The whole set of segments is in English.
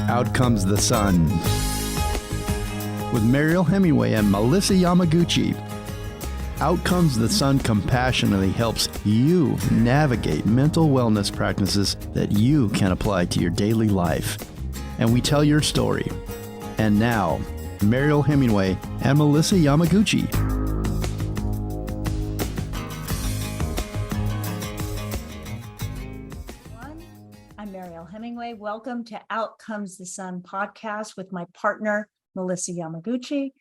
Out Comes the Sun with Mariel Hemingway and Melissa Yamaguchi. Out Comes the Sun compassionately helps you navigate mental wellness practices that you can apply to your daily life. And we tell your story. And now, Mariel Hemingway and Melissa Yamaguchi. I'm Mariel Hemingway. Welcome to Out Comes the Sun podcast with my partner, Melissa Yamaguchi.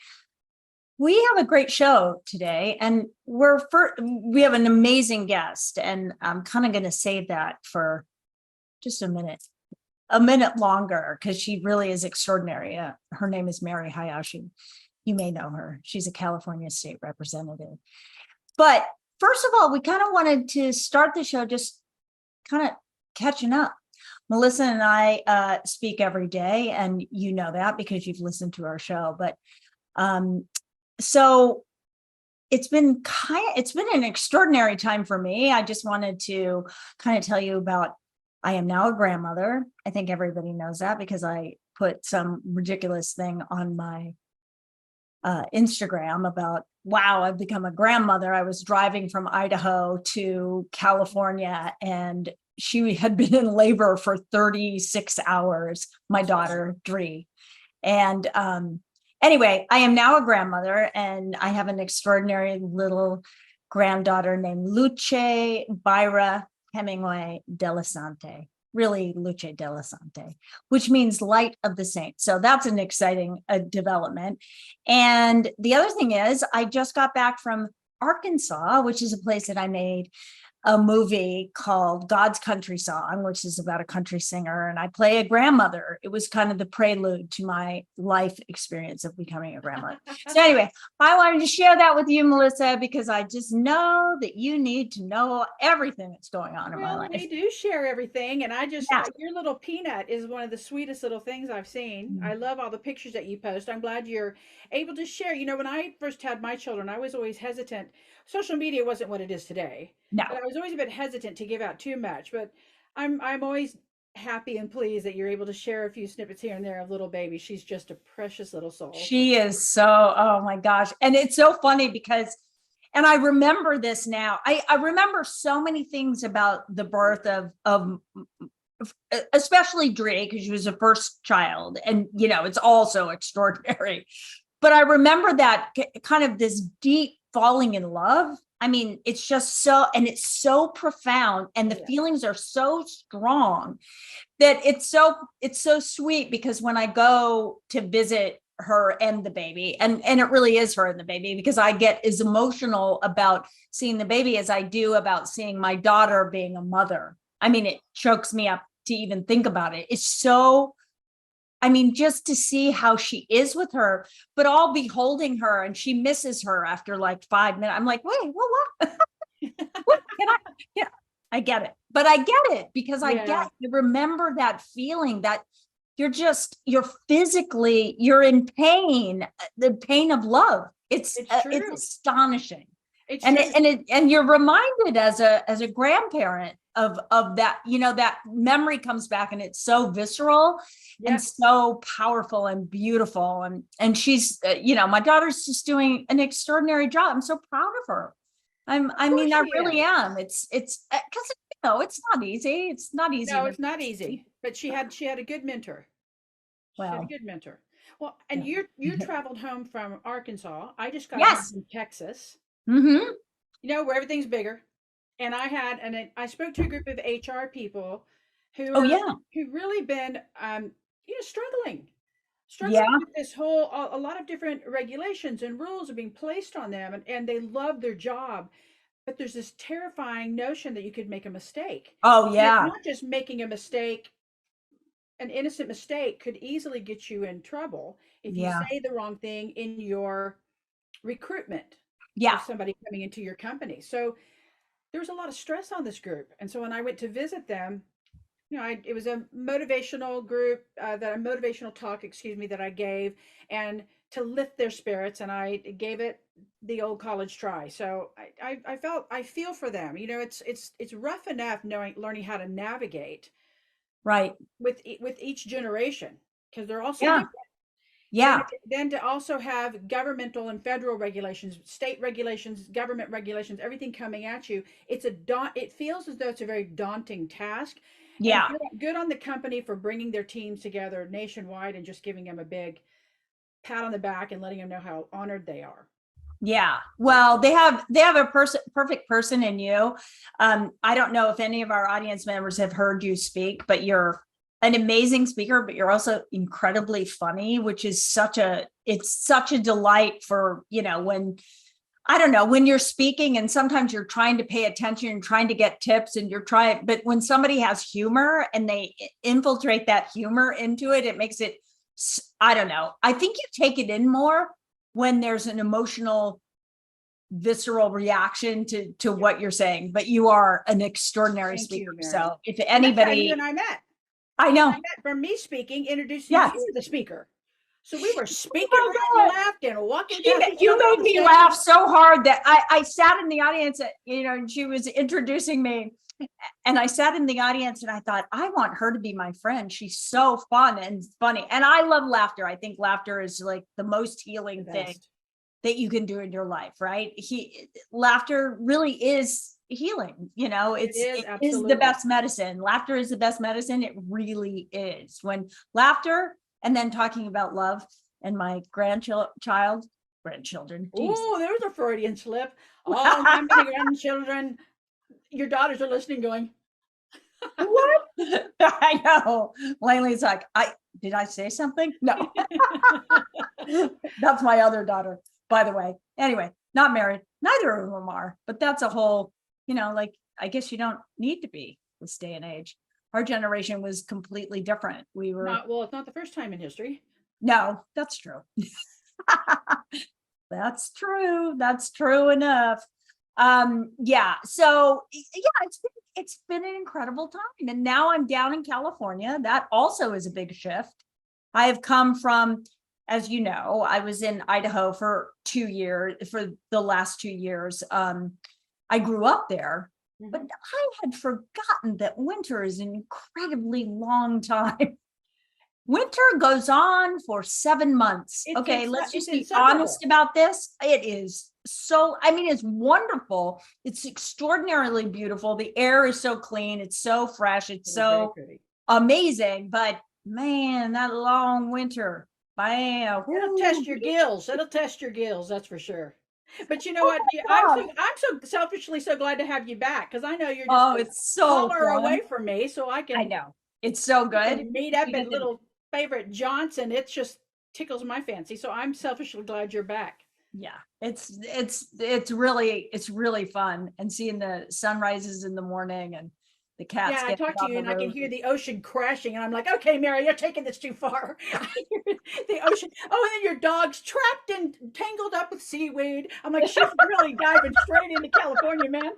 We have a great show today, and we have an amazing guest, and I'm kind of going to save that for just a minute longer, because she really is extraordinary. Her name is Mary Hayashi. You may know her. She's a California state representative. But first of all, we kind of wanted to start the show just kind of catching up. Melissa and I speak every day, and you know that because you've listened to our show. But so it's been an extraordinary time for me. I just wanted to kind of tell you about, I am now a grandmother. I think everybody knows that because I put some ridiculous thing on my Instagram about, wow, I've become a grandmother. I was driving from Idaho to California, and she had been in labor for 36 hours, my daughter, Dree. And anyway, I am now a grandmother, and I have an extraordinary little granddaughter named Luce Byra Hemingway Delisante, really Luce Delisante, which means light of the saints. So that's an exciting development. And the other thing is, I just got back from Arkansas, which is a place that I made a movie called God's Country Song, which is about a country singer, and I play a grandmother. It was kind of the prelude to my life experience of becoming a grandmother. So anyway, I wanted to share that with you, Melissa, because I just know that you need to know everything that's going on in my life. We do share everything, and your little peanut is one of the sweetest little things I've seen. I love all the pictures that you post. I'm glad you're able to share. You know, when I first had my children, I was always hesitant. Social media wasn't what it is today. No. But I was always a bit hesitant to give out too much. But I'm always happy and pleased that you're able to share a few snippets here and there of little baby. She's just a precious little soul. She is so, oh my gosh. And it's so funny because, and I remember this now, I remember so many things about the birth of especially Dree, because she was the first child. And, you know, it's also extraordinary. But I remember that kind of this deep falling in love. I mean, it's just so, and it's so profound, and the feelings are so strong that it's so sweet, because when I go to visit her and the baby, and it really is her and the baby, because I get as emotional about seeing the baby as I do about seeing my daughter being a mother. I mean, it chokes me up to even think about it. It's so, I mean, just to see how she is with her, but I'll be holding her and she misses her after like 5 minutes. I'm like, wait, what? What can I? Yeah, I get it. But I get it because you remember that feeling that you're physically, you're in pain, the pain of love. It's astonishing. And you're reminded as a grandparent of that, you know, that memory comes back, and it's so visceral and so powerful and beautiful. And she's, you know, my daughter's just doing an extraordinary job. I'm so proud of her. I really am. It's because, you know, it's not easy. It's not easy. No, it's not easy. But she had a good mentor. Well, she had a good mentor. Well, and you traveled home from Arkansas. I just got home from Texas. Mm-hmm. You know, where everything's bigger. And I spoke to a group of HR people who really been struggling with this whole, a lot of different regulations and rules are being placed on them, and they love their job, but there's this terrifying notion that you could make a mistake. Oh yeah. And it's not just making a mistake. An innocent mistake could easily get you in trouble if you say the wrong thing in your recruitment of somebody coming into your company. So there was a lot of stress on this group. And so when I went to visit them, you know, it was a motivational group, motivational talk, that I gave, and to lift their spirits. And I gave it the old college try. So I feel for them. You know, it's rough enough learning how to navigate right with each generation. because they're also Yeah. different. Yeah. Then to also have governmental and federal regulations, state regulations, government regulations, everything coming at you, it feels as though it's a very daunting task. And Yeah. good on the company for bringing their teams together nationwide and just giving them a big pat on the back and letting them know how honored they are. Yeah. Well, they have a perfect person in you. I don't know if any of our audience members have heard you speak, but you're an amazing speaker, but you're also incredibly funny, which is such a delight for, when, I don't know, when you're speaking and sometimes you're trying to pay attention and trying to get tips and but when somebody has humor and they infiltrate that humor into it, it makes it, I don't know. I think you take it in more when there's an emotional, visceral reaction to what you're saying, but you are an extraordinary speaker. So if anybody, that's how you and I met. I know. From me speaking, introducing you to the speaker. So we were speaking right and left and walking. You made me laugh so hard that I sat in the audience, and she was introducing me. And I sat in the audience and I thought, I want her to be my friend. She's so fun and funny. And I love laughter. I think laughter is like the most healing thing that you can do in your life, right? Laughter really is healing. It is the best medicine. Laughter is the best medicine. It really is. When laughter and then talking about love and my grandchildren. Oh, there's a Freudian slip. All my many grandchildren. Your daughters are listening going, what? I know. Laney's like, did I say something? No. That's my other daughter, by the way. Anyway, not married. Neither of them are, but that's a whole, I guess you don't need to be this day and age. Our generation was completely different. We were it's not the first time in history. No, that's true. That's true. That's true enough. Yeah. So yeah, it's been an incredible time. And now I'm down in California. That also is a big shift. I have come from, as you know, I was in Idaho for the last 2 years. I grew up there, but I had forgotten that winter is an incredibly long time. Winter goes on for 7 months. Let's just be honest about this. It is it's wonderful. It's extraordinarily beautiful. The air is so clean. It's so fresh. It's so amazing. But man, that long winter, bam. It'll test your gills. That's for sure. But you know what? I'm so selfishly so glad to have you back because I know you're just it's so far away from me, so I can. I know it's so good. Meet up at little favorite Johnson. It just tickles my fancy. So I'm selfishly glad you're back. Yeah, it's really fun, and seeing the sunrises in the morning and the cats. Yeah, I talk to you and I can hear the ocean crashing, and I'm like, okay, Mary, you're taking this too far. The ocean. Oh, and then your dog's trapped and tangled up with seaweed. I'm like, she's really diving straight into California, man.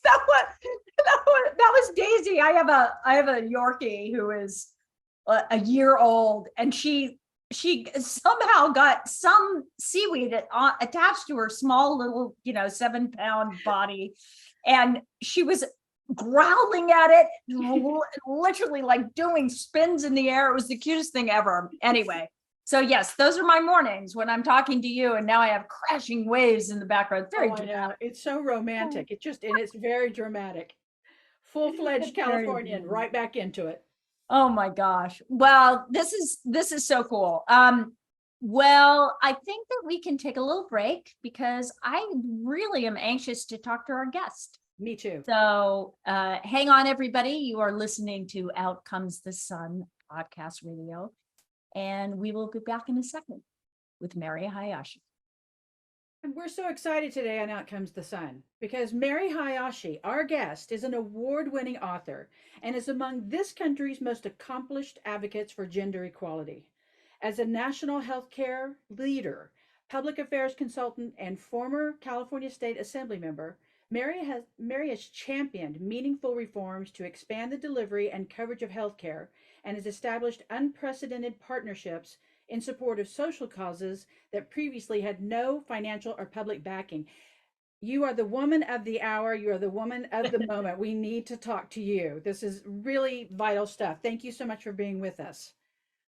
That was Daisy. I have a Yorkie who is a year old, and she somehow got some seaweed attached to her small little 7-pound body, and she was growling at it, literally like doing spins in the air. It was the cutest thing ever. Anyway, so yes, those are my mornings when I'm talking to you, and now I have crashing waves in the background. Very dramatic. It's so romantic. It's very dramatic. Full-fledged Californian, right back into it. Oh my gosh. Well, this is so cool. Well, I think that we can take a little break because I really am anxious to talk to our guest. Me too. So hang on, everybody. You are listening to Out Comes the Sun podcast radio, and we will be back in a second with Mary Hayashi. And we're so excited today on Out Comes the Sun because Mary Hayashi, our guest, is an award-winning author and is among this country's most accomplished advocates for gender equality. As a national healthcare leader, public affairs consultant, and former California State Assembly member, Mary has championed meaningful reforms to expand the delivery and coverage of healthcare and has established unprecedented partnerships in support of social causes that previously had no financial or public backing. You are the woman of the hour. You are the woman of the moment. We need to talk to you. This is really vital stuff. Thank you so much for being with us.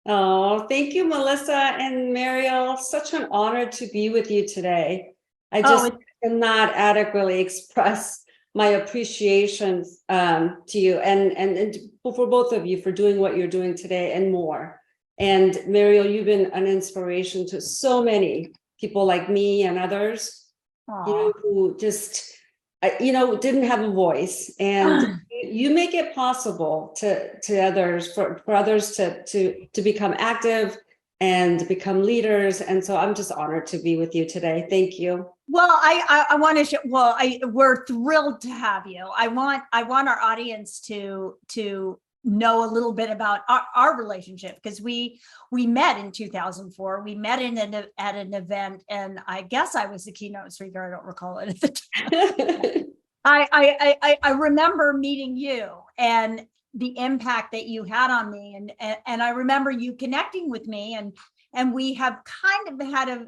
Oh, thank you, Melissa and Mariel. Such an honor to be with you today. I just cannot adequately express my appreciation to you and for both of you for doing what you're doing today and more. And Mariel, you've been an inspiration to so many people like me and others, you know, who just, you know, didn't have a voice, and you make it possible to others, for others to become active and become leaders. And so I'm just honored to be with you today. Thank you. Well, I want to we're thrilled to have you. I want our audience to know a little bit about our relationship, because we met in 2004. We met at an event, and I guess I was the keynote speaker. I don't recall it at the time. I remember meeting you and the impact that you had on me, and I remember you connecting with me, and we have kind of had a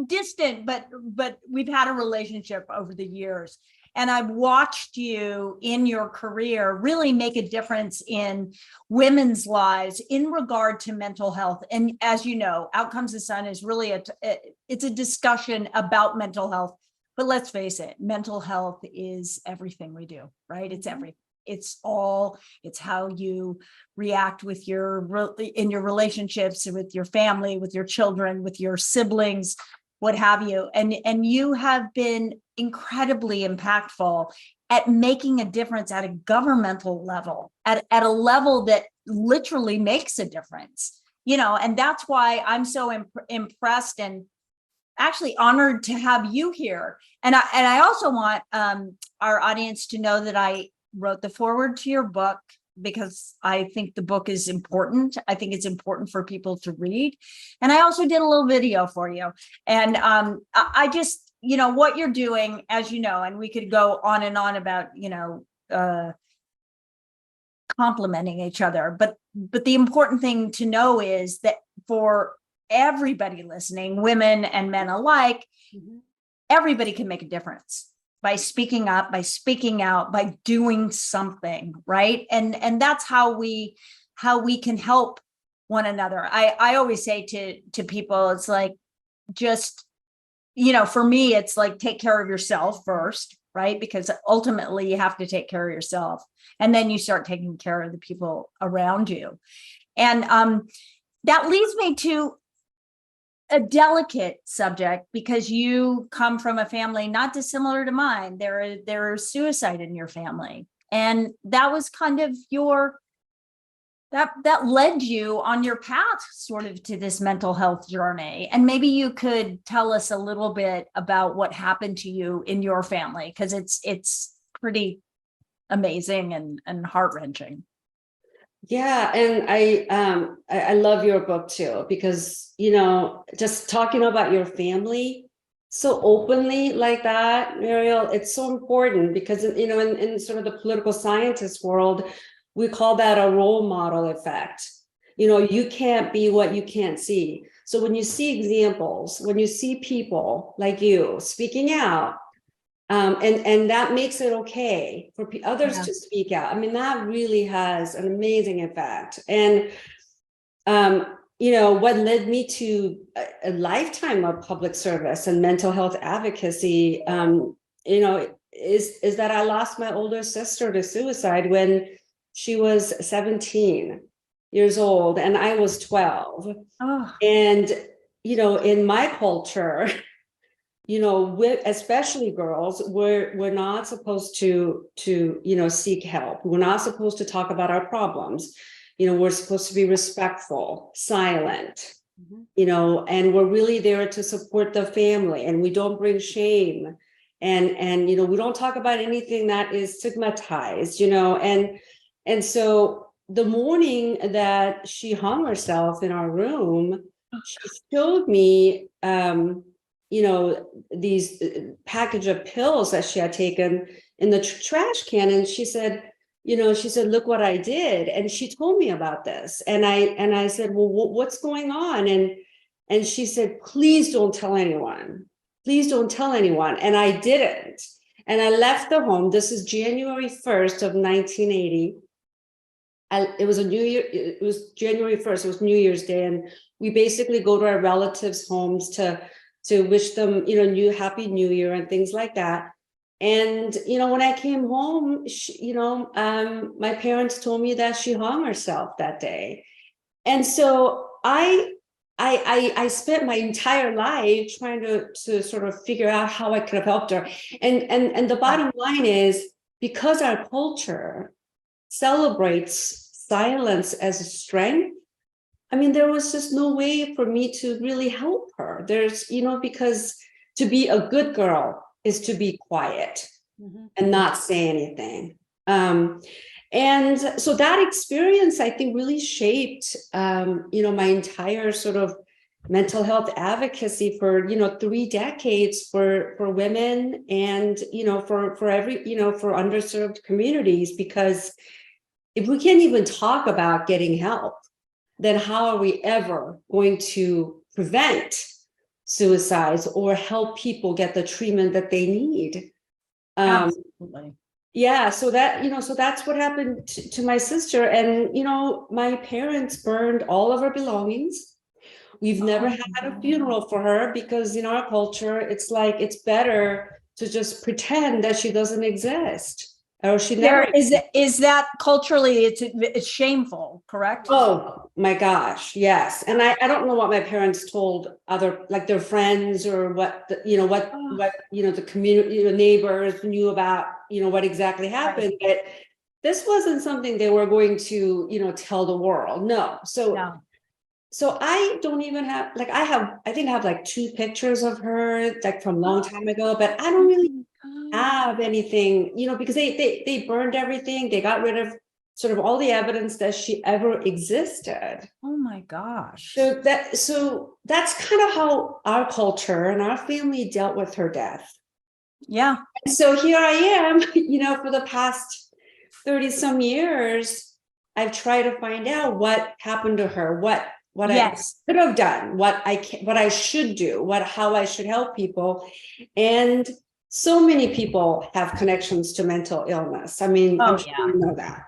distant, but we've had a relationship over the years. And I've watched you in your career really make a difference in women's lives in regard to mental health. And as you know, Outcomes the Sun is really it's a discussion about mental health. But let's face it, mental health is everything we do, right? It's everything. It's how you react in your relationships, with your family, with your children, with your siblings, what have you. And you have been incredibly impactful at making a difference at a governmental level, at a level that literally makes a difference, you know. And that's why I'm so impressed and actually honored to have you here. And I also want our audience to know that I wrote the foreword to your book because I think the book is important. I think it's important for people to read. And I also did a little video for you. And I just, you know, what you're doing, as you know, and we could go on and on about, you know, complimenting each other. But the important thing to know is that for everybody listening, women and men alike, everybody can make a difference by speaking up, by speaking out, by doing something, right? And that's how we can help one another. I always say to people, it's like, just, you know, for me, it's like, take care of yourself first, right? Because ultimately you have to take care of yourself, and then you start taking care of the people around you. And that leads me to a delicate subject, because you come from a family not dissimilar to mine. There is suicide in your family, and that was kind of that led you on your path sort of to this mental health journey. And maybe you could tell us a little bit about what happened to you in your family, because it's pretty amazing and heart-wrenching. Yeah, and I love your book too, because, you know, just talking about your family so openly like that, Mariel, it's so important, because, you know, in sort of the political scientist world, we call that a role model effect. You know, you can't be what you can't see. So when you see examples, when you see people like you speaking out, and that makes it okay for others to speak out. I mean, that really has an amazing effect. And, you know, what led me to a lifetime of public service and mental health advocacy, you know, is that I lost my older sister to suicide when she was 17 years old and I was 12. Oh. And, you know, in my culture, you know, especially girls, we're not supposed to, you know, seek help. We're not supposed to talk about our problems. You know, we're supposed to be respectful, silent, you know, and we're really there to support the family, and we don't bring shame. And, you know, we don't talk about anything that is stigmatized, you know, and so the morning that she hung herself in our room, she showed me, you know, these package of pills that she had taken in the trash can. And she said, you know, look what I did. And she told me about this. And I said, well, what's going on? And she said, please don't tell anyone. please don't tell anyone. And I didn't. And I left the home. This is January 1st of 1980. It was a New Year. It was January 1st. It was New Year's Day. And we basically go to our relatives' homes to wish them, Happy New Year and things like that. And, when I came home, my parents told me that she hung herself that day. And so I spent my entire life trying to sort of figure out how I could have helped her. And the bottom line is, because our culture celebrates silence as a strength, I mean, there was just no way for me to really help her. There's, because to be a good girl is to be quiet and not say anything. And so that experience, I think, really shaped, my entire sort of mental health advocacy for, 3 decades for women and, for underserved communities. Because if we can't even talk about getting help, then how are we ever going to prevent suicides or help people get the treatment that they need? Absolutely. Yeah, so that's what happened to my sister. And, my parents burned all of her belongings. We've never had a funeral for her because in our culture, it's like, it's better to just pretend that she doesn't exist. Or she never is that culturally it's shameful, correct? Oh my gosh, yes. And I don't know what my parents told other, like their friends, or what the community, neighbors knew about, what exactly happened. Right. But this wasn't something they were going to, tell the world. No. So I don't even have, like, I think I have like 2 pictures of her, like from a long time ago, but I don't really have anything, because they burned everything. They got rid of sort of all the evidence that she ever existed. Oh my gosh. So that's kind of how our culture and our family dealt with her death. Yeah. And so here I am, for the past 30 some years, I've tried to find out what happened to her, what yes. I could have done, what I should do, how I should help people. And so many people have connections to mental illness. I mean, I'm sure you know that.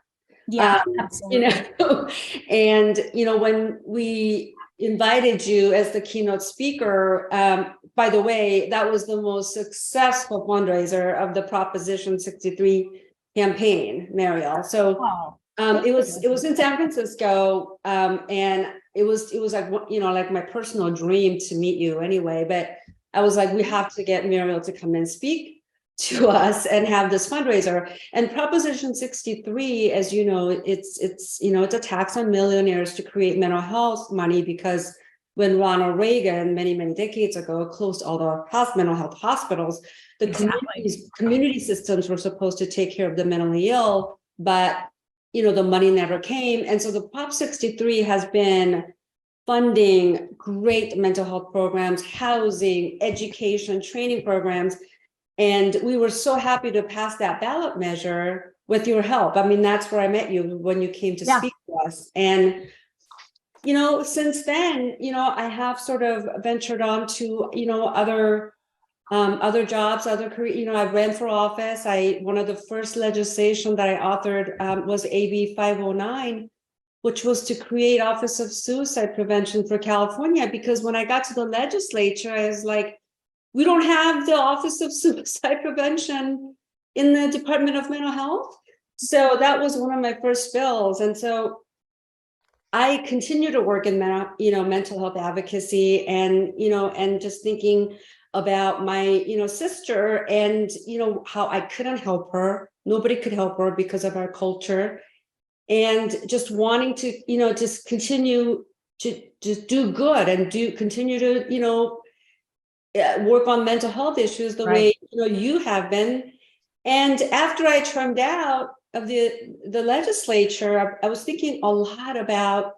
Yeah, absolutely. And, when we invited you as the keynote speaker, by the way, that was the most successful fundraiser of the Proposition 63 campaign, Mariel. So it was in San Francisco, and it was like, like my personal dream to meet you anyway. But I was like, we have to get Mariel to come and speak to us and have this fundraiser. And Proposition 63, as you know, it's a tax on millionaires to create mental health money, because when Ronald Reagan, many decades ago, closed all the mental health hospitals, the community systems were supposed to take care of the mentally ill, but the money never came. And so the Prop 63 has been funding great mental health programs, housing, education, training programs. And we were so happy to pass that ballot measure with your help. I mean, that's where I met you, when you came to speak to us. And, since then, I have sort of ventured on to, other jobs, other career. I ran for office. One of the first legislation that I authored was AB 509, which was to create Office of Suicide Prevention for California. Because when I got to the legislature, I was like, we don't have the Office of Suicide Prevention in the Department of Mental Health. So that was one of my first bills. And so I continue to work in mental health advocacy, and just thinking about my sister, and how I couldn't help her. Nobody could help her because of our culture, and just wanting to just continue to just do good and continue to work on mental health issues the way you have been. And after I trimmed out of the legislature, I was thinking a lot about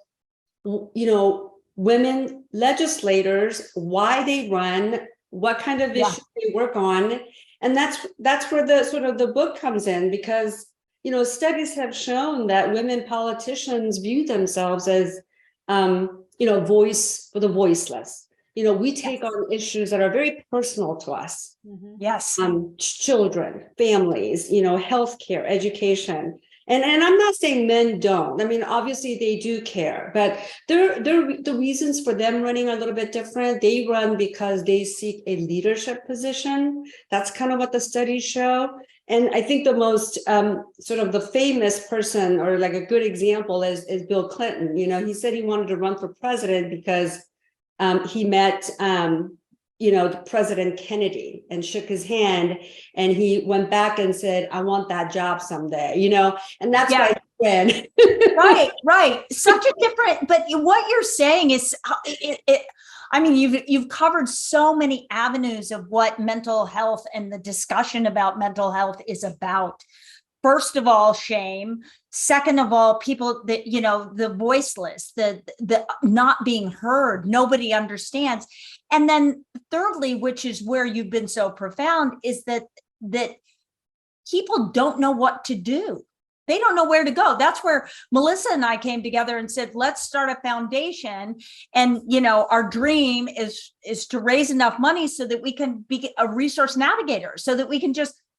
women legislators, why they run, what kind of issues they work on. And that's where the sort of the book comes in, because studies have shown that women politicians view themselves as voice for the voiceless. we take on issues that are very personal to us. Yes. Children, families, healthcare, education. And I'm not saying men don't. I mean, obviously they do care, but the reasons for them running are a little bit different. They run because they seek a leadership position. That's kind of what the studies show. And I think the most sort of the famous person, or like a good example, is Bill Clinton. He said he wanted to run for president because he met President Kennedy and shook his hand, and he went back and said, I want that job someday, and that's why he went. Right. Such a different, but what you're saying is, I mean, you've covered so many avenues of what mental health and the discussion about mental health is about. First of all, shame. Second of all, people that, the voiceless, the not being heard, nobody understands. And then thirdly, which is where you've been so profound, is that people don't know what to do. They don't know where to go. That's where Melissa and I came together and said, let's start a foundation. And, our dream is to raise enough money so that we can be a resource navigator, so that we can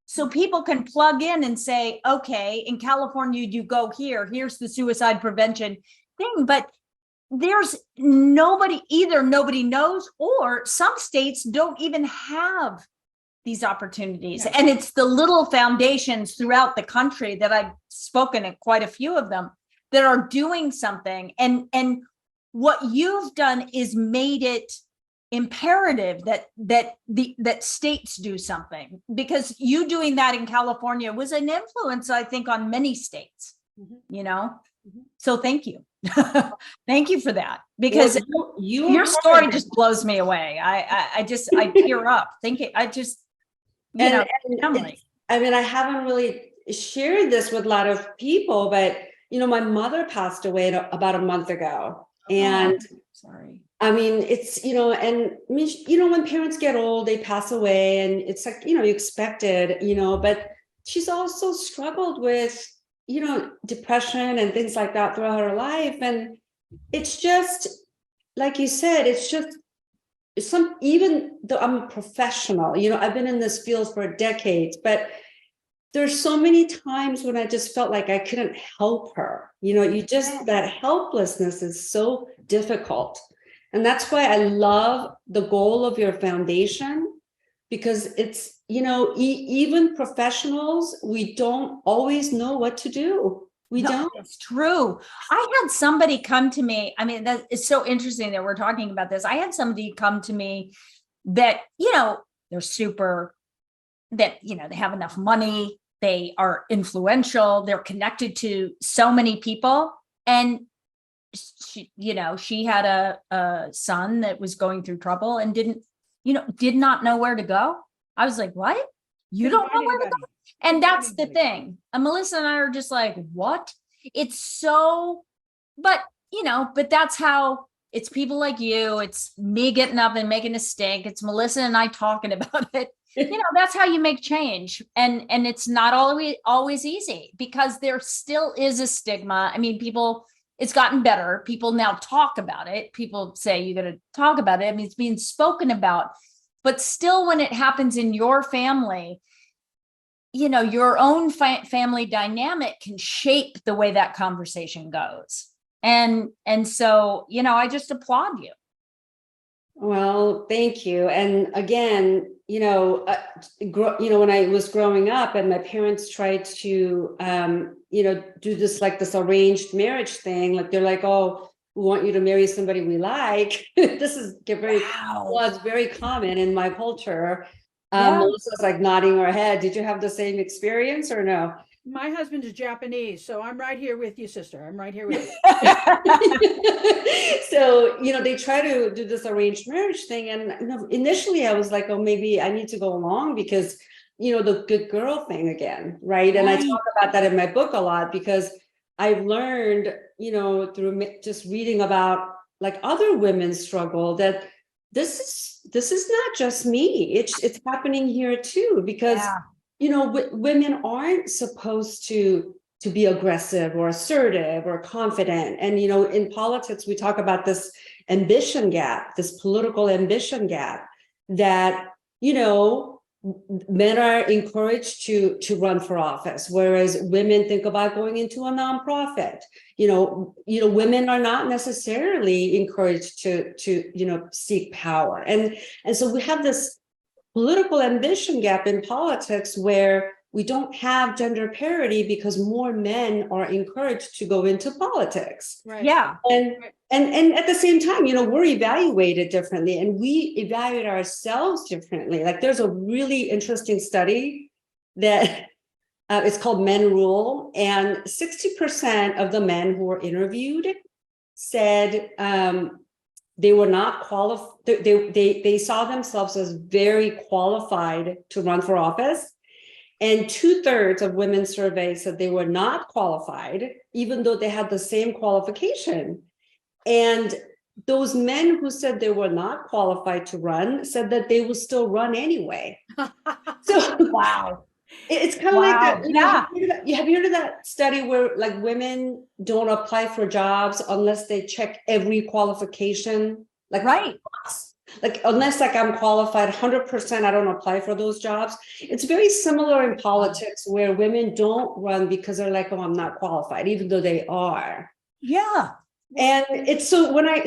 so people can plug in and say, okay, in California, you go here, here's the suicide prevention thing. But there's either nobody knows, or some states don't even have these opportunities. And it's the little foundations throughout the country that I've spoken at quite a few of them that are doing something. And what you've done is made it imperative that states do something, because you doing that in California was an influence, I think, on many states. So thank you. Thank you for that, because your story just blows me away. I tear up thinking. I mean, I haven't really shared this with a lot of people, but my mother passed away about a month ago, and sorry. I mean, it's, when parents get old, they pass away, and it's like, you expected, but she's also struggled with, depression and things like that throughout her life. And it's just, like you said, it's just even though I'm a professional, I've been in this field for decades, but there's so many times when I just felt like I couldn't help her. That helplessness is so difficult. And that's why I love the goal of your foundation, because it's, even professionals, we don't always know what to do. We don't. It's true. I had somebody come to me. I mean, that is so interesting that we're talking about this. I had somebody come to me that, they're super, that, they have enough money. They are influential. They're connected to so many people. And she had a son that was going through trouble and did not know where to go. I was like, what? You don't know where to go? And that's the thing. And Melissa and I are just like, what? It's so, but that's how it's people like you. It's me getting up and making a stink. It's Melissa and I talking about it. That's how you make change. And it's not always easy, because there still is a stigma. I mean, it's gotten better. People now talk about it. People say you got to talk about it. I mean, it's being spoken about, but still, when it happens in your family, your own family dynamic can shape the way that conversation goes. And so, I just applaud you. Well, thank you. And again, when I was growing up and my parents tried to, do this arranged marriage thing, like they're like, oh, we want you to marry somebody we like. This is was very common in my culture. Melissa's like nodding her head. Did you have the same experience or no? My husband is Japanese, so I'm right here with you, sister. I'm right here with you. So, they try to do this arranged marriage thing. And initially I was like, oh, maybe I need to go along because, the good girl thing again. Right. And I talk about that in my book a lot, because I've learned, through just reading about like other women's struggle, that this is not just me. It's happening here too, because women aren't supposed to to be aggressive or assertive or confident. And, you know, in politics, we talk about this ambition gap, this political ambition gap that, you know, men are encouraged to run for office, whereas women think about going into a nonprofit. You know, women are not necessarily encouraged to you know, seek power. And so we have this political ambition gap in politics where we don't have gender parity because more men are encouraged to go into politics. Right. Yeah. And at the same time, you know, we're evaluated differently and we evaluate ourselves differently. Like there's a really interesting study that it's called Men Rule, and 60% of the men who were interviewed said they were not qualified. They saw themselves as very qualified to run for office. And 2/3 of women surveyed said they were not qualified, even though they had the same qualification. And those men who said they were not qualified to run said that they will still run anyway. So Wow. It's kind of like that. You know, have you heard of that study where like women don't apply for jobs unless they check every qualification? Like, right. Like unless like I'm qualified 100%, I don't apply for those jobs. It's very similar in politics where women don't run because they're like, oh, I'm not qualified, even though they are. Yeah. And it's so when I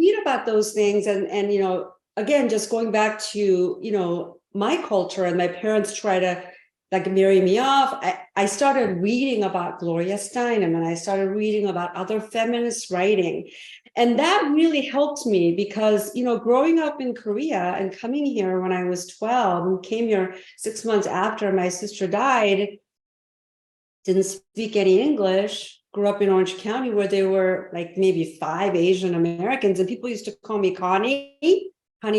read about those things and you know, again, just going back to, you know, my culture and my parents try to like marry me off, I started reading about Gloria Steinem and I started reading about other feminist writing. And that really helped me because, you know, growing up in Korea and coming here when I was 12 and came here 6 months after my sister died, didn't speak any English, grew up in Orange County where there were like maybe 5 Asian Americans and people used to call me Connie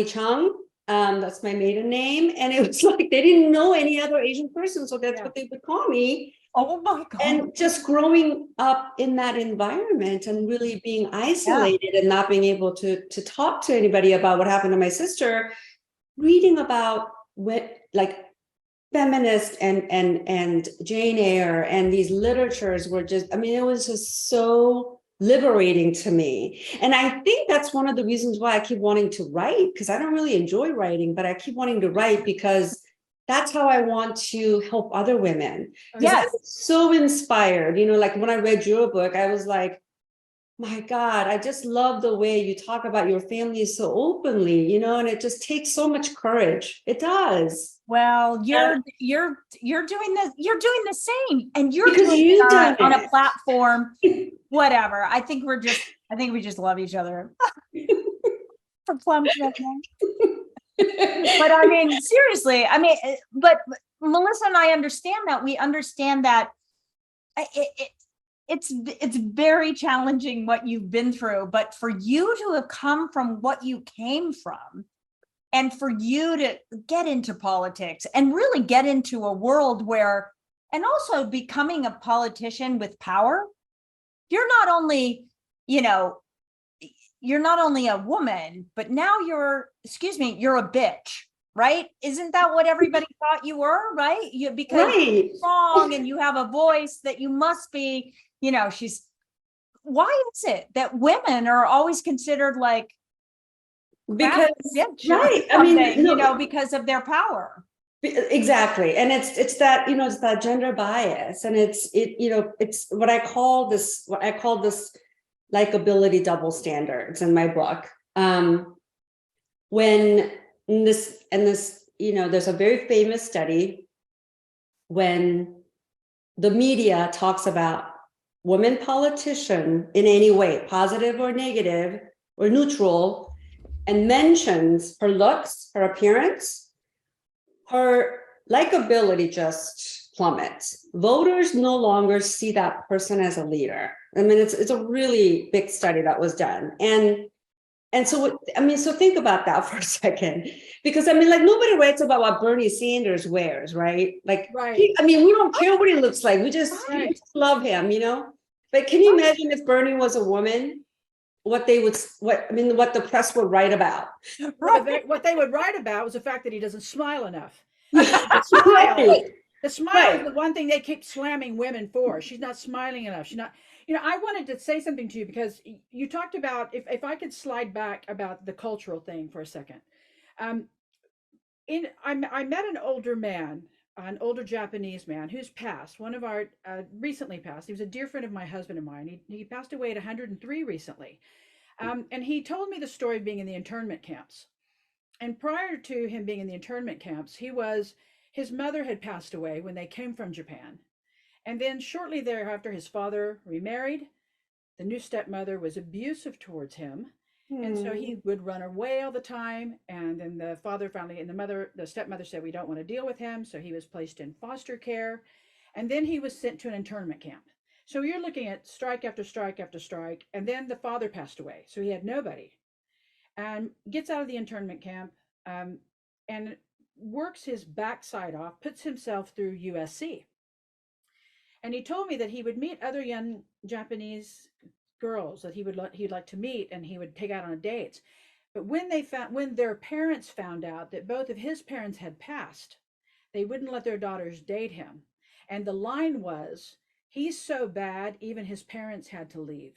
Chung. That's my maiden name. And it was like, they didn't know any other Asian person. So that's what they would call me. Oh my God. And just growing up in that environment and really being isolated and not being able to talk to anybody about what happened to my sister, reading about what like feminist and Jane Eyre and these literatures were just, I mean, it was just so liberating to me. And I think that's one of the reasons why I keep wanting to write, because I don't really enjoy writing, but I keep wanting to write because that's how I want to help other women. Yes. I'm so inspired. You know, like when I read your book, I was like, my God, I just love the way you talk about your family so openly, you know, and it just takes so much courage. It does. Well, you're doing the same, and you're because doing you it on a platform. Whatever. I think we just love each other. For plum commitment. But I mean, seriously, I mean, but Melissa and I understand that. We understand that it's very challenging what you've been through, but for you to have come from what you came from, and for you to get into politics and really get into a world where, and also becoming a politician with power, you're not only, you know, you're not only a woman, but now you're a bitch, right? Isn't that what everybody thought you were, right? Because you're strong and you have a voice that you must be, you know, why is it that women are always considered like, because, right. I mean, you know, because of their power. Exactly. And it's that, you know, it's that gender bias. And you know, it's what I call this likability double standards in my book. When this, you know, there's a very famous study when the media talks about women politician in any way, positive or negative or neutral, and mentions her looks, her appearance, her likability just plummets. Voters no longer see that person as a leader. I mean, it's a really big study that was done. And so, I mean, so think about that for a second, because I mean, like nobody writes about what Bernie Sanders wears, right? Like, I mean, we don't care what he looks like. We just love him, you know? But can you imagine if Bernie was a woman? What the press would write about. Right. What they would write about was the fact that he doesn't smile enough. Right. The smile is the one thing they keep slamming women for. She's not smiling enough. She's not, I wanted to say something to you because you talked about, if I could slide back about the cultural thing for a second. I met an older man, an older Japanese man who's passed, one of our, recently passed. He was a dear friend of my husband and mine. He passed away at 103 recently. And he told me the story of being in the internment camps. And prior to him being in the internment camps, his mother had passed away when they came from Japan. And then shortly thereafter, his father remarried. The new stepmother was abusive towards him. And so he would run away all the time. And then the father finally, and the stepmother said, we don't want to deal with him. So he was placed in foster care. And then he was sent to an internment camp. So you're looking at strike after strike after strike. And then the father passed away. So he had nobody. And gets out of the internment camp and works his backside off, puts himself through USC. And he told me that he would meet other young Japanese girls that he'd like to meet, and he would take out on dates. But when their parents found out that both of his parents had passed, they wouldn't let their daughters date him. And the line was, he's so bad, even his parents had to leave.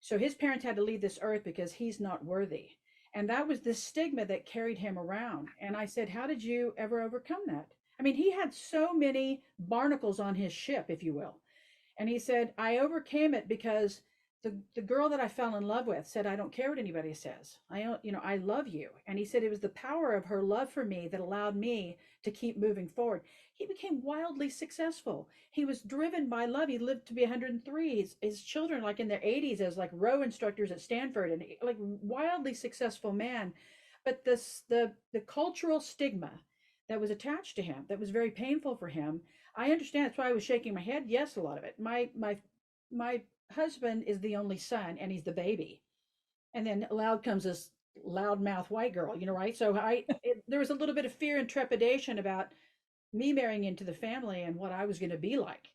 So his parents had to leave this earth because he's not worthy. And that was the stigma that carried him around. And I said, how did you ever overcome that? I mean, he had so many barnacles on his ship, if you will. And he said, I overcame it because the girl that I fell in love with said, I don't care what anybody says. I love you. And he said it was the power of her love for me that allowed me to keep moving forward. He became wildly successful. He was driven by love. He lived to be 103. His children, like in their 80s, as like row instructors at Stanford, and like wildly successful man. But the cultural stigma that was attached to him, that was very painful for him. I understand. That's why I was shaking my head. Yes, a lot of it. My husband is the only son, and he's the baby. And then loud comes this loudmouth white girl, right? So there was a little bit of fear and trepidation about me marrying into the family and what I was going to be like.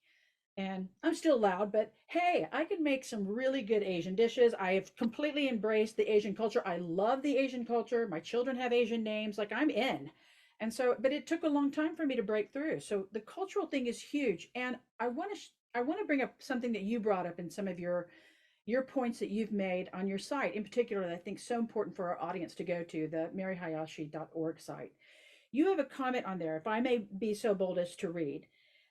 And I'm still loud, but hey, I can make some really good Asian dishes. I have completely embraced the Asian culture. I love the Asian culture. My children have Asian names. Like, I'm in. And so, but it took a long time for me to break through. So the cultural thing is huge. And I want to bring up something that you brought up in some of your points that you've made on your site, in particular, that I think is so important for our audience to go to, the maryhayashi.org site. You have a comment on there, if I may be so bold as to read,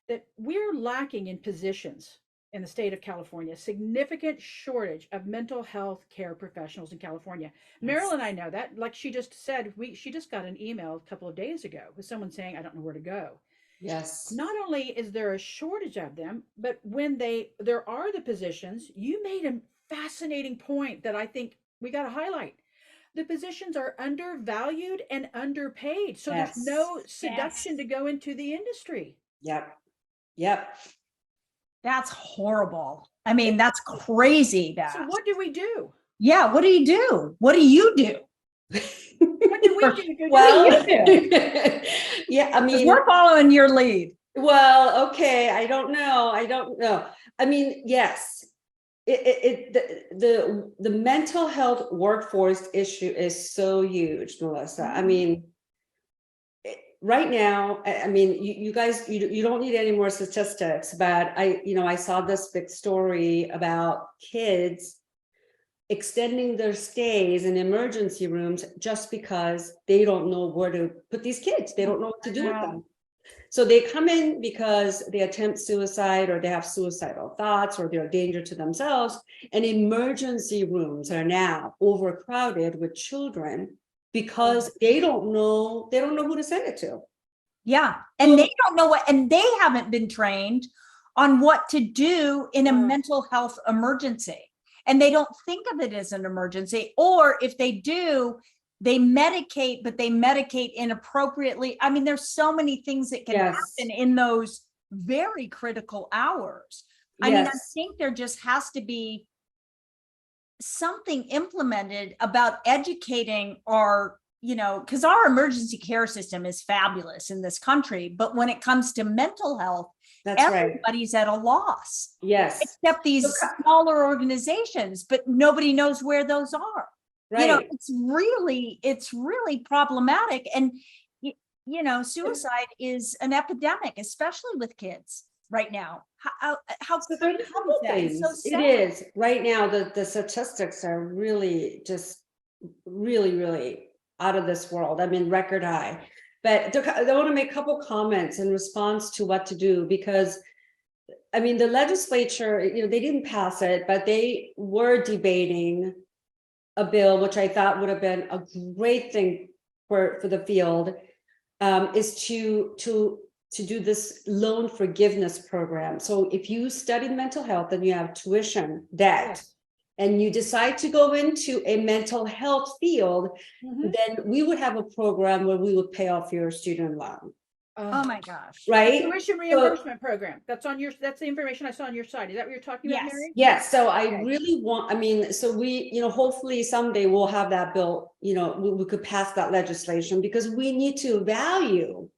that we're lacking in positions in the state of California, significant shortage of mental health care professionals in California. Yes. Mariel and I know that. Like she just said, she just got an email a couple of days ago with someone saying, I don't know where to go. Yes. Not only is there a shortage of them, but when there are the positions, you made a fascinating point that I think we got to highlight. The positions are undervalued and underpaid. So yes. There's no seduction to go into the industry. Yep. That's horrible. I mean, that's crazy. So what do we do? Yeah. What do you do? What do you do? What do we do? Well, what do you do? Yeah, I mean, we're following your lead. Well, okay. I don't know. I mean, yes. The mental health workforce issue is so huge, Melissa. I mean, right now, I mean, you guys, you don't need any more statistics, but I saw this big story about kids extending their stays in emergency rooms just because they don't know where to put these kids. They don't know what to do with them. So they come in because they attempt suicide, or they have suicidal thoughts, or they're a danger to themselves. And emergency rooms are now overcrowded with children because they don't know who to send it to. Yeah. And they don't know and they haven't been trained on what to do in a mental health emergency. And they don't think of it as an emergency, or if they do, they medicate, but they medicate inappropriately. I mean, there's so many things that can happen in those very critical hours. I mean, I think there just has to be something implemented about educating our, because our emergency care system is fabulous in this country, but when it comes to mental health, everybody's at a loss. Yes. Except these smaller organizations, but nobody knows where those are. Right. It's really problematic. And suicide is an epidemic, especially with kids right now. How So there are a couple things. so it is right now. The statistics are really just really out of this world. I mean, record high. But I want to make a couple comments in response to what to do, because I mean, the legislature, they didn't pass it, but they were debating a bill, which I thought would have been a great thing for the field, is to do this loan forgiveness program. So if you study mental health and you have tuition debt, and you decide to go into a mental health field, then we would have a program where we would pay off your student loan. Oh my gosh. Right? Tuition reimbursement program. That's the information I saw on your site. Is that what you're talking about, Mary? Yes. So I really want, so we, hopefully someday we'll have that bill, we could pass that legislation, because we need to value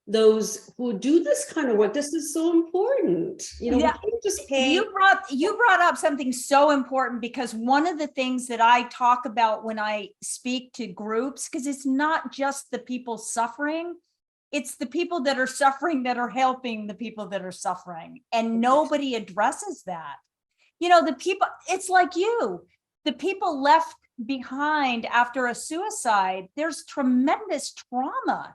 those who do this kind of work. This is so important. We can't just pay. You brought up something so important, because one of the things that I talk about when I speak to groups, because it's not just the people suffering, it's the people that are suffering that are helping the people that are suffering. And nobody addresses that. The people, it's like the people left behind after a suicide, there's tremendous trauma.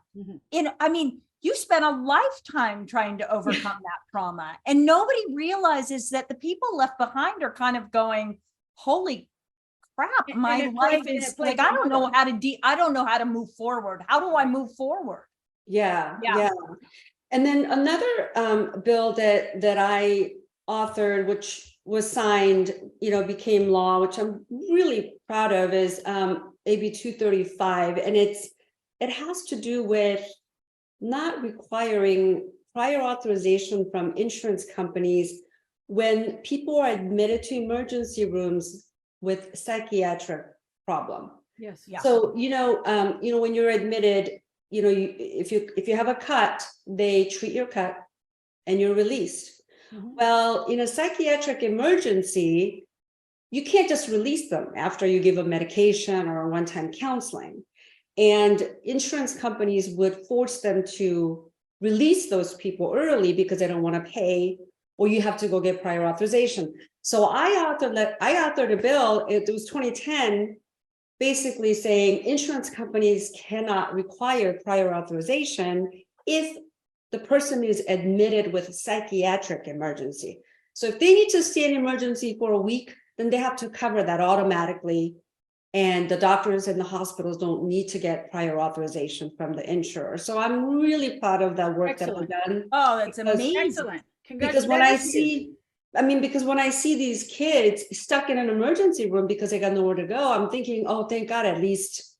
You spent a lifetime trying to overcome that trauma, and nobody realizes that the people left behind are kind of going, holy crap, my life is like, I don't know how to move forward. How do I move forward? Yeah. And then another bill that I authored, which was signed, became law, which I'm really proud of, is AB 235. And it has to do with not requiring prior authorization from insurance companies when people are admitted to emergency rooms with psychiatric problem. Yes. Yeah. So, when you're admitted, if you have a cut, they treat your cut and you're released. Well, in a psychiatric emergency, you can't just release them after you give a medication or a one-time counseling. And insurance companies would force them to release those people early because they don't want to pay, or you have to go get prior authorization. So I authored a bill, it was 2010, basically saying insurance companies cannot require prior authorization if the person is admitted with a psychiatric emergency. So if they need to stay in emergency for a week, then they have to cover that automatically. And the doctors and the hospitals don't need to get prior authorization from the insurer. So I'm really proud of that work that I've done. Oh, that's amazing. Excellent. Because when I see these kids stuck in an emergency room because they got nowhere to go, I'm thinking, oh, thank God, at least,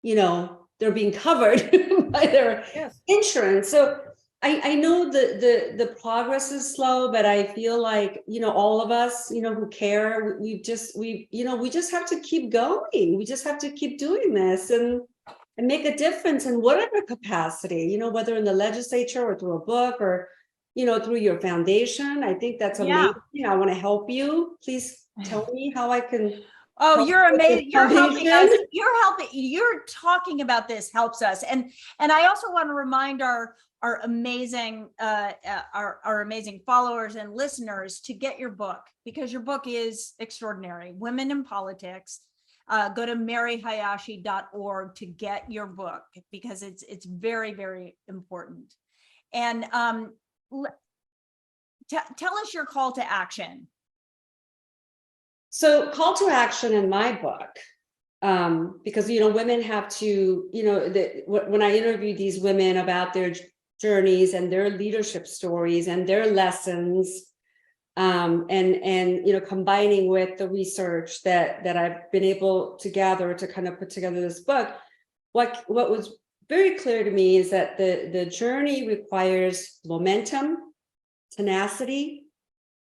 they're being covered by their insurance. So I know the progress is slow, but I feel like, all of us, who care, we just have to keep going. We just have to keep doing this and make a difference in whatever capacity, whether in the legislature or through a book or, through your foundation. I think that's amazing. I want to help you. Please tell me how I can. Oh, you're amazing. You're helping us. You're talking about this helps us. And I also want to remind our amazing our amazing followers and listeners to get your book, because your book is extraordinary. Women in Politics. Go to maryhayashi.org to get your book, because it's very, very important. And tell us your call to action. So call to action in my book, because, women have to, when I interview these women about their journeys and their leadership stories and their lessons, and combining with the research that I've been able to gather to kind of put together this book, what was very clear to me is that the journey requires momentum, tenacity,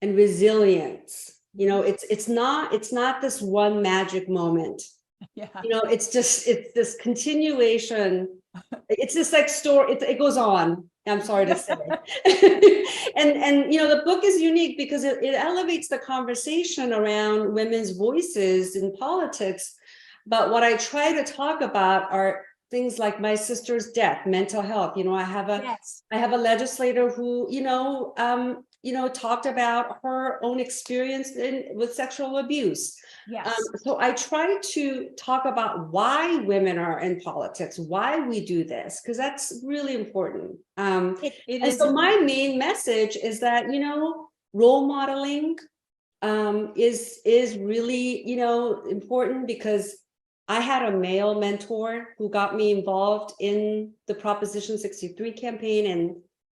and resilience. It's not this one magic moment. Yeah. It's this continuation. It's this like story. It goes on. I'm sorry to say. and the book is unique because it elevates the conversation around women's voices in politics. But what I try to talk about are things like my sister's death, mental health. You know, I have Yes. a legislator who, talked about her own experience with sexual abuse. Yes. So I try to talk about why women are in politics, why we do this, because that's really important. It and is. so my main message is that, role modeling is really, important, because I had a male mentor who got me involved in the Proposition 63 campaign,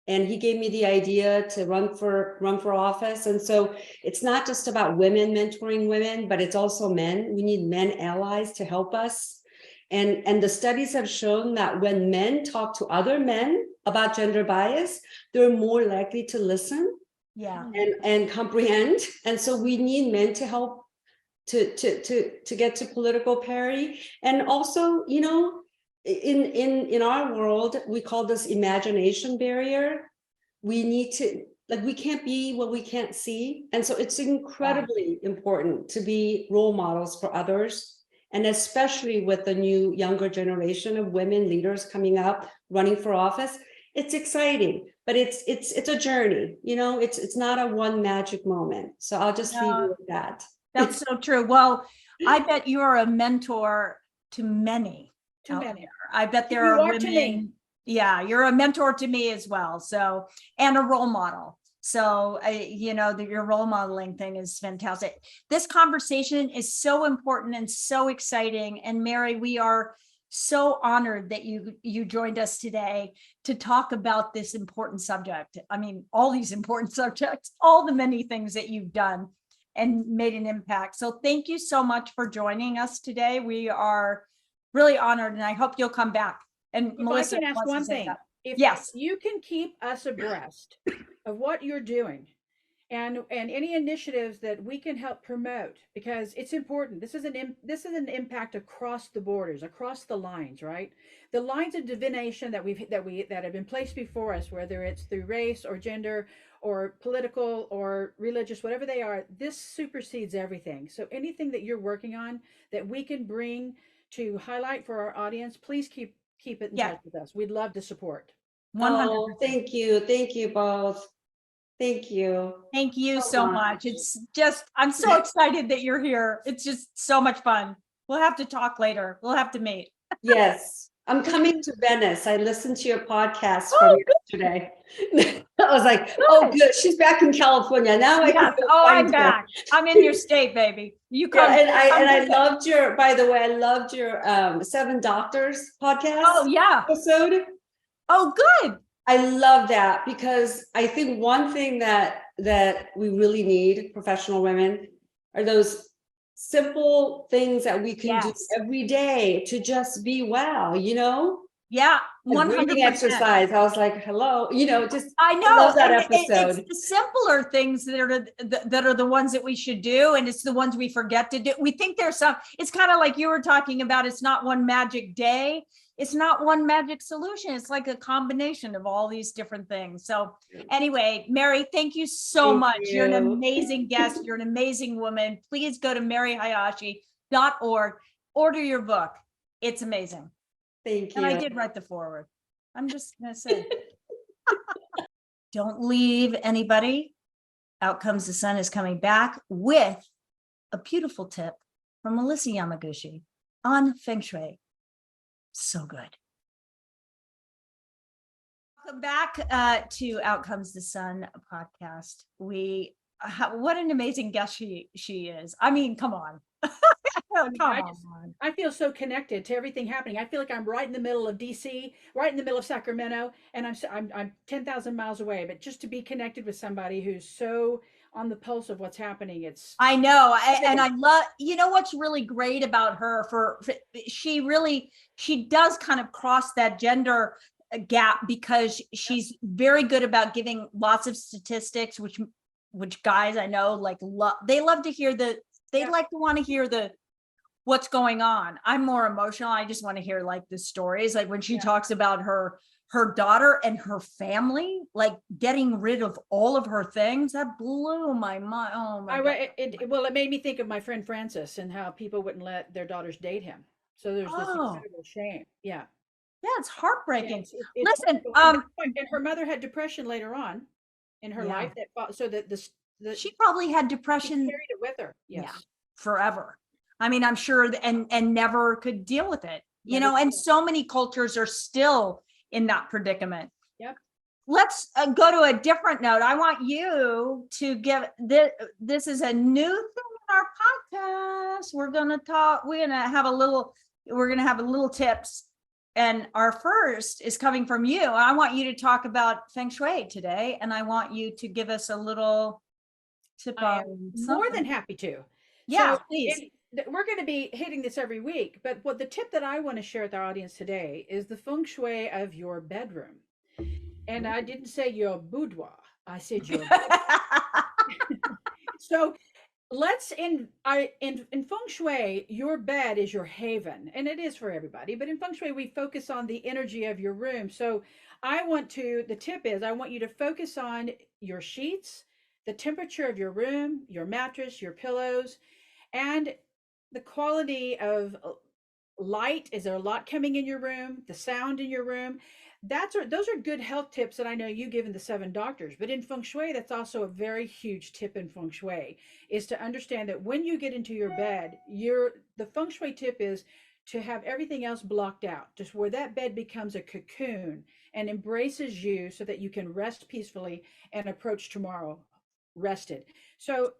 and he gave me the idea to run for office. And so it's not just about women mentoring women, but it's also men. We need men allies to help us. And the studies have shown that when men talk to other men about gender bias, they're more likely to listen, and comprehend. And so we need men to help to get to political parity. And also, in our world, we call this imagination barrier. We need to, like, we can't be what we can't see. And so it's incredibly important to be role models for others. And especially with the new younger generation of women leaders coming up, running for office, it's exciting, but it's a journey. It's not a one magic moment. So I'll just leave you with that. That's so true. Well, I bet you're a mentor to many. I bet there are women. Yeah, you're a mentor to me as well. So, and a role model. So, your role modeling thing is fantastic. This conversation is so important and so exciting. And Mary, we are so honored that you joined us today to talk about this important subject. I mean, all these important subjects, all the many things that you've done and made an impact. So thank you so much for joining us today. We are really honored, and I hope you'll come back. And Melissa, I can ask one thing. If you can keep us abreast of what you're doing, and any initiatives that we can help promote, because it's important. This is an impact across the borders, across the lines, right? The lines of divination that have been placed before us, whether it's through race or gender or political or religious, whatever they are, this supersedes everything. So anything that you're working on that we can bring to highlight for our audience, please keep it in touch with us. We'd love to support. 100%. Oh, thank you both. Thank you. Thank you so much. It's just, I'm so excited that you're here. It's just so much fun. We'll have to talk later. We'll have to meet. Yes. I'm coming to Venice. I listened to your podcast from yesterday. I was like, oh, good. She's back in California. Now I can I'm back. I'm in your state, baby. You come. Yeah, and I loved your, by the way, I loved your 7 Doctors podcast. Oh, yeah. Episode. Oh, good. I love that, because I think one thing that we really need, professional women, are those simple things that we can do every day to just be well, Yeah, 100%. Breathing exercise. I was like, hello, just I know. I love that episode. It's the simpler things that are the ones that we should do, and it's the ones we forget to do. We think there's some. It's kind of like you were talking about. It's not one magic day. It's not one magic solution. It's like a combination of all these different things. So anyway, Mary, thank you so much. You're an amazing guest. You're an amazing woman. Please go to maryhayashi.org. Order your book. It's amazing. Thank you. And I did write the foreword. I'm just going to say. Don't leave anybody. Out Comes the Sun is coming back with a beautiful tip from Melissa Yamaguchi on Feng Shui. So good. Welcome back to Out Comes the Sun podcast. What an amazing guest she is. I mean, come on. I feel so connected to everything happening. I feel like I'm right in the middle of DC, right in the middle of Sacramento, and I'm 10,000 miles away. But just to be connected with somebody who's so on the pulse of what's happening, I know. And I love, what's really great about her she does kind of cross that gender gap, because she's very good about giving lots of statistics, which guys I know they love to hear want to hear what's going on. I'm more emotional. I just want to hear the stories, like when she talks about her daughter and her family, getting rid of all of her things. That blew my mind. Oh my God. It made me think of my friend Francis and how people wouldn't let their daughters date him. So there's this incredible shame. Yeah. Yeah, it's heartbreaking. It's Listen, and her mother had depression later on in her life, so that she probably had she depression. carried it with her. Yes. Yeah, forever. I mean, I'm sure, and never could deal with it. And so many cultures are still in that predicament. Yep. Let's go to a different note. I want you to give this is a new thing in our podcast. We're going to have a little tips. And our first is coming from you. I want you to talk about Feng Shui today. And I want you to give us a little tip on something. More than happy to. Yeah, so please. We're going to be hitting this every week, but the tip that I want to share with our audience today is the Feng Shui of your bedroom. And I didn't say your boudoir. I said your bedroom. So in Feng Shui, your bed is your haven, and it is for everybody. But in Feng Shui, we focus on the energy of your room. So the tip is I want you to focus on your sheets, the temperature of your room, your mattress, your pillows, and the quality of light. Is there a lot coming in your room? The sound in your room? Those are good health tips that I know you give in the 7 doctors. But in Feng Shui, that's also a very huge tip in Feng Shui, is to understand that when you get into your bed, the Feng Shui tip is to have everything else blocked out, just where that bed becomes a cocoon and embraces you so that you can rest peacefully and approach tomorrow rested. So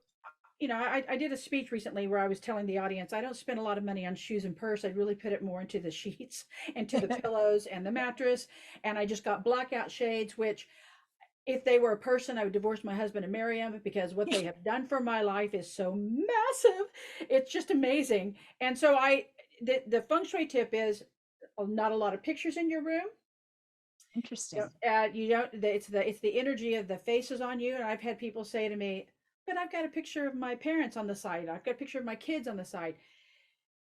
I did a speech recently where I was telling the audience, I don't spend a lot of money on shoes and purse. I'd really put it more into the sheets, into the pillows and the mattress. And I just got blackout shades, which if they were a person, I would divorce my husband and marry him, because what they have done for my life is so massive. It's just amazing. And so the Feng Shui tip is not a lot of pictures in your room. Interesting. It's the energy of the faces on you. And I've had people say to me, but I've got a picture of my parents on the side. I've got a picture of my kids on the side.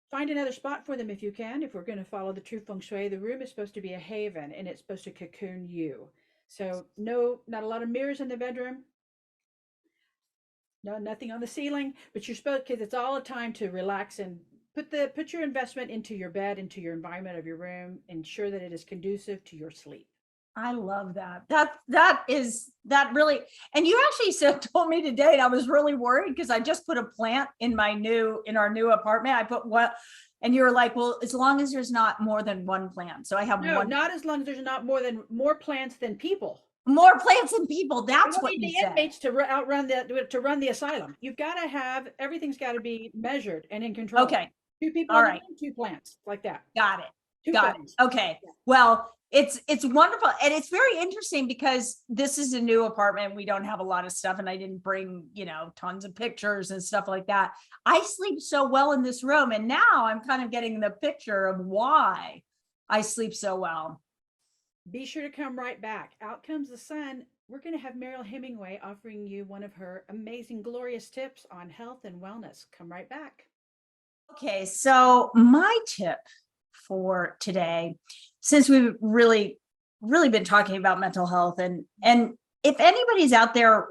Find another spot for them if you can. If we're going to follow the true Feng Shui, the room is supposed to be a haven, and it's supposed to cocoon you. So not a lot of mirrors in the bedroom. No, nothing on the ceiling, but you're supposed, because it's all a time to relax and put your investment into your bed, into your environment of your room. Ensure that it is conducive to your sleep. I love that. That really, and you actually told me today, and I was really worried because I just put a plant in our new apartment. I put what, and you were like, well, as long as there's not more than one plant. So I have one. Not as long as there's not more plants than people. More plants than people. That's what you said. Inmates to run the asylum. You've got to have, everything's got to be measured and in control. Okay. 2 people, all right. 2 plants, like that. Got it. Got it. Okay. Yeah. Well, it's wonderful. And it's very interesting because this is a new apartment. We don't have a lot of stuff, and I didn't bring, tons of pictures and stuff like that. I sleep so well in this room. And now I'm kind of getting the picture of why I sleep so well. Be sure to come right back. Out comes the sun. We're going to have Mariel Hemingway offering you one of her amazing, glorious tips on health and wellness. Come right back. Okay. So my tip for today, since we've really been talking about mental health, and if anybody's out there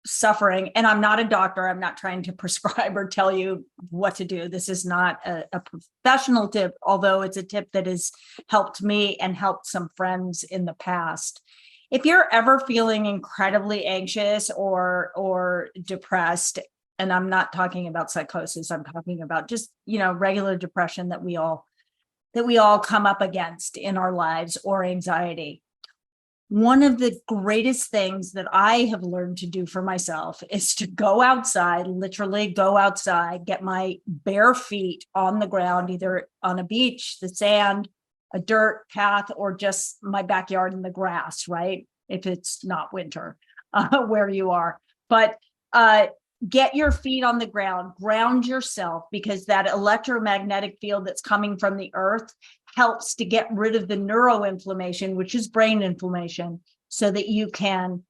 suffering, and I'm not a doctor, I'm not trying to prescribe or tell you what to do. This is not a professional tip, although it's a tip that has helped me and helped some friends in the past. If you're ever feeling incredibly anxious or depressed, and I'm not talking about psychosis, I'm talking about just, regular depression that we all come up against in our lives, or anxiety. One of the greatest things that I have learned to do for myself is to go outside, literally go outside, get my bare feet on the ground, either on a beach, the sand, a dirt path, or just my backyard in the grass, right? If it's not winter where you are. But get your feet on the ground, ground yourself, because that electromagnetic field that's coming from the earth helps to get rid of the neuroinflammation, which is brain inflammation, so that you can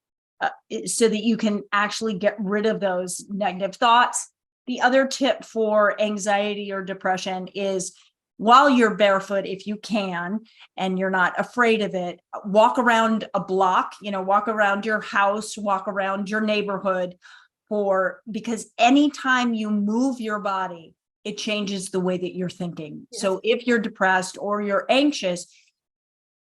actually get rid of those negative thoughts. The other tip for anxiety or depression is, while you're barefoot, if you can, and you're not afraid of it, walk around a block, walk around your house, walk around your neighborhood, because anytime you move your body, it changes the way that you're thinking. Yes. So if you're depressed or you're anxious,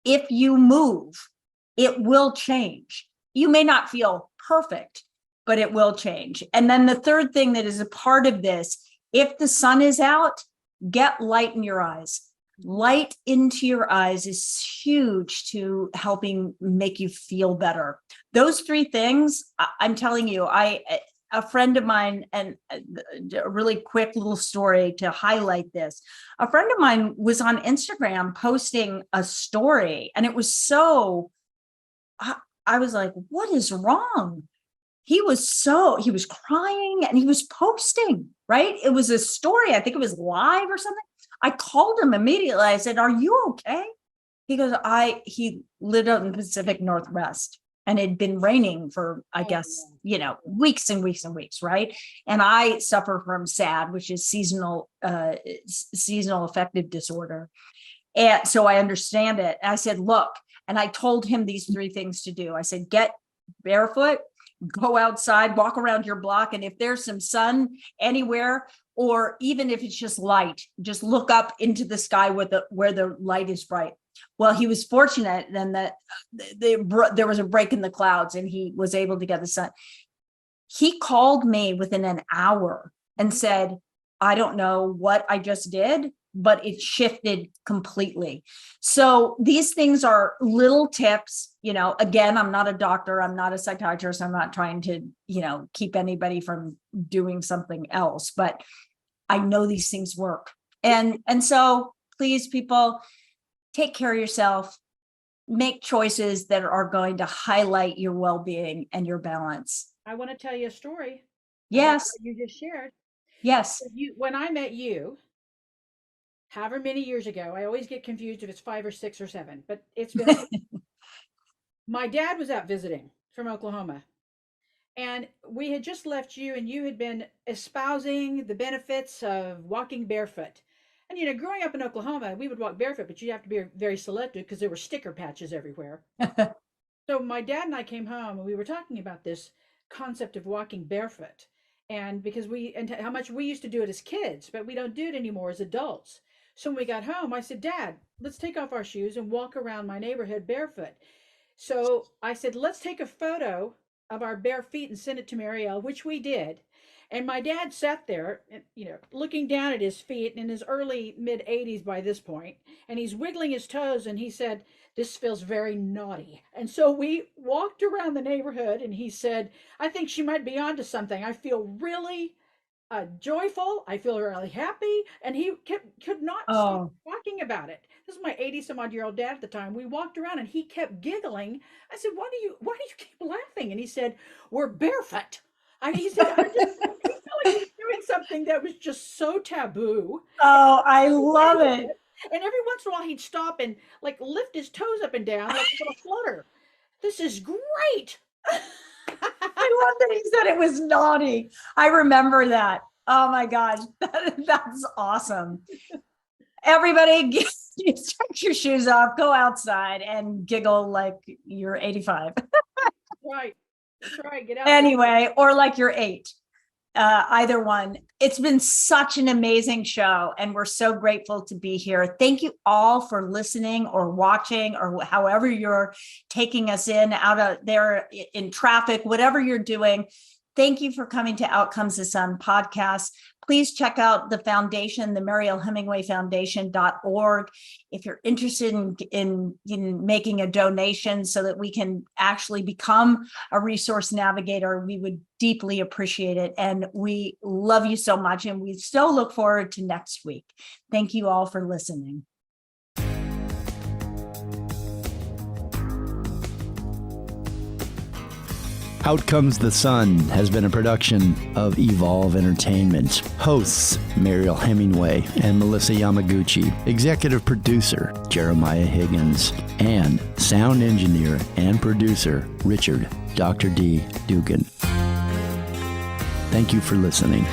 if you move, it will change. You may not feel perfect, but it will change. And then the third thing that is a part of this, if the sun is out, get light in your eyes. Light into your eyes is huge to helping make you feel better. Those three things, I'm telling you, a friend of mine, and a really quick little story to highlight this. A friend of mine was on Instagram posting a story, and it was so, I was like, what is wrong? He was crying and he was posting, right? It was a story. I think it was live or something. I called him immediately. I said, are you okay? He goes, he lived out in the Pacific Northwest, and it had been raining for, I guess, weeks and weeks and weeks, right? And I suffer from SAD, which is seasonal affective disorder. And so I understand it. And I said, look, and I told him these three things to do. I said, get barefoot, go outside, walk around your block. And if there's some sun anywhere, or even if it's just light, just look up into the sky where the light is bright. Well, he was fortunate then that there was a break in the clouds and he was able to get the sun. He called me within an hour and said, I don't know what I just did, but it shifted completely. So these things are little tips. Again, I'm not a doctor. I'm not a psychiatrist. I'm not trying to, keep anybody from doing something else, but I know these things work. And so please, people, take care of yourself, make choices that are going to highlight your well-being and your balance. I want to tell you a story. Yes. You just shared. Yes. When I met you, however many years ago, I always get confused if it's 5 or 6 or 7, but it's been, my dad was out visiting from Oklahoma, and we had just left you, and you had been espousing the benefits of walking barefoot. And, growing up in Oklahoma, we would walk barefoot, but you have to be very selective because there were sticker patches everywhere. So my dad and I came home and we were talking about this concept of walking barefoot, and because and how much we used to do it as kids, but we don't do it anymore as adults. So when we got home, I said, Dad, let's take off our shoes and walk around my neighborhood barefoot. So I said, let's take a photo of our bare feet and send it to Mariel, which we did. And my dad sat there, looking down at his feet in his early mid 80s by this point, and he's wiggling his toes, and he said, this feels very naughty. And so we walked around the neighborhood, and he said, I think she might be onto something. I feel really joyful. I feel really happy. And he could not stop talking about it. This is my 80-some-odd-year-old dad at the time. We walked around and he kept giggling. I said, why do you keep laughing? And he said, we're barefoot. He said, I just felt like he was doing something that was just so taboo. Oh, I love it. And every once in a while he'd stop and lift his toes up and down like a little flutter. This is great. I love that he said it was naughty. I remember that. Oh my gosh, that's awesome. Everybody, take your shoes off, go outside and giggle like you're 85. Right. That's right. Get out. Anyway, or like you're 8. Either one. It's been such an amazing show, and we're so grateful to be here. Thank you all for listening or watching, or however you're taking us in, out there in traffic, whatever you're doing. Thank you for coming to Out Comes the Sun podcast. Please check out the foundation, the Mariel Hemingway Foundation.org. If you're interested in making a donation so that we can actually become a resource navigator, we would deeply appreciate it. And we love you so much. And we still look forward to next week. Thank you all for listening. Out Comes the Sun has been a production of Evolve Entertainment. Hosts Mariel Hemingway and Melissa Yamaguchi. Executive producer Jeremiah Higgins. And sound engineer and producer Richard Dr. D. Dugan. Thank you for listening.